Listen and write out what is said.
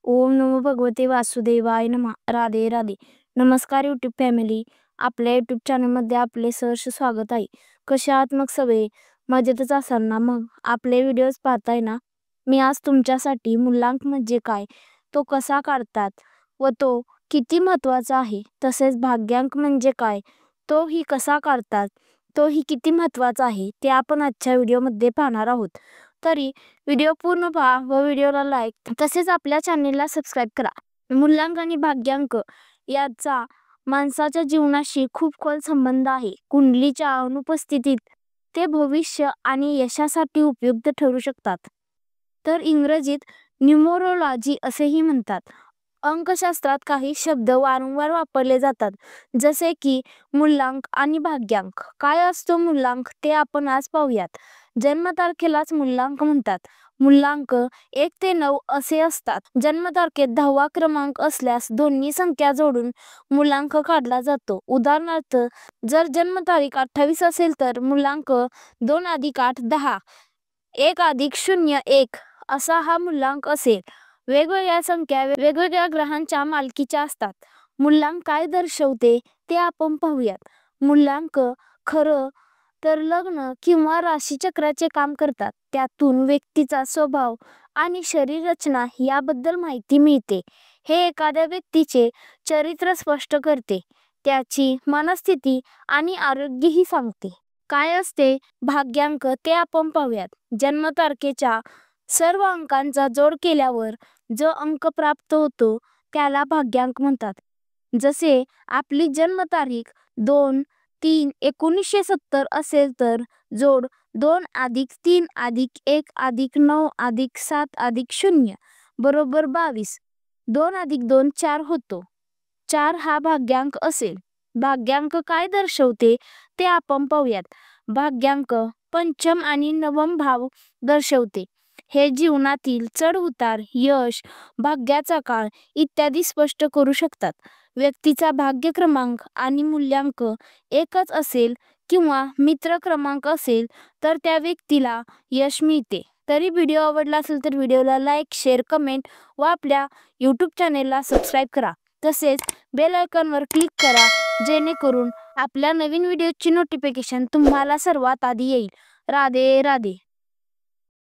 ओम नमो भगवते वासुदेवाय नमः. राधे राधे. नमस्कार यूट्यूब फॅमिली. आपल्या यूट्यूब चॅनलमध्ये आपले सहर्ष स्वागत आहे. कसे आहात मग सगळे? मजेतच असाल ना? मग आपले व्हिडिओज पाहताय ना? मी आज तुमच्यासाठी मूल्यांक म्हणजे काय, तो कसा काढतात व तो किती महत्त्वाचा आहे, तसेच भाग्यांक म्हणजे काय, तोही कसा काढतात, तोही किती महत्त्वाचा आहे, ते आपण आजच्या व्हिडिओमध्ये पाहणार आहोत. तरी व्हिडिओ पूर्ण पहा व व्हिडिओला लाईक तसेच आपल्या चॅनेलला सबस्क्राईब करा. मूल्यांक आणि भाग्यांक याचा माणसाच्या जीवनाशी खूप खोल संबंध आहे. कुंडलीच्या अनुपस्थितीत ते भविष्य आणि यशासाठी उपयुक्त ठरू शकतात. तर इंग्रजीत न्यूमरोलॉजी असेही म्हणतात. अंकशास्त्रात काही शब्द वारंवार वापरले जातात, जसे की मूल्यांक आणि भाग्यांक. काय असतो मूल्यांक ते आपण आज पाहूयात. जन्मतारखेलाच मूल्यांक म्हणतात. मूल्यांक 1 ते 9 असे असतात. जन्मतारखेत 10वा क्रमांक असल्यास दोन्ही संख्या जोडून मूल्यांक काढला जातो. उदाहरणार्थ, जर जन्मतारीख 28 असेल तर मूल्यांक 2 + 8 10, 1 + 0 1 असा हा मूल्यांक असेल. वेगवेगळ्या संख्या वेगवेगळ्या ग्रहांच्या मालकीच्या असतात. मूल्यांक काय दर्शवते ते आपण पाहूयात. मूल्यांक खरं तर लग्न किंवा राशीचक्राचे काम करतात. त्यातून व्यक्तीचा स्वभाव आणि शरीर रचना याबद्दल माहिती मिळते. हे एखाद्या व्यक्तीचे चरित्र स्पष्ट करते, त्याची मनस्थिती आणि आरोग्यही सांगते. काय असते भाग्यांक ते आपण पाहूयात. जन्मतारखेच्या सर्व अंकांचा जोड केल्यावर जो अंक प्राप्त होतो त्याला भाग्यांक म्हणतात. जसे आपली जन्मतारीख 2-3-1970 असेल तर जोड 2 + 3 + 1 + 9 + 7 + 0 बरोबर 22. 2 + 2 4 होतो. 4 हा भाग्यांक असेल. भाग्यांक काय दर्शवते ते आपण पाहूयात. भाग्यांक पंचम आणि नवम भाव दर्शवते. हे जीवनातील चढ-उतार, यश, भाग्याचा काळ इत्यादी स्पष्ट करू शकतात. व्यक्तीचा भाग्य क्रमांक आणि मूल्यांक एकच असेल किंवा मित्र क्रमांक असेल तर त्या व्यक्तीला यश मिळते. तरी व्हिडिओ आवडला असेल तर व्हिडिओला लाईक, शेअर, कमेंट व आपल्या यूट्यूब चॅनेलला सबस्क्राईब करा. तसेच बेल आयकॉनवर क्लिक करा, जेणेकरून आपल्या नवीन व्हिडिओची नोटिफिकेशन तुम्हाला सर्वात आधी येईल. राधे राधे.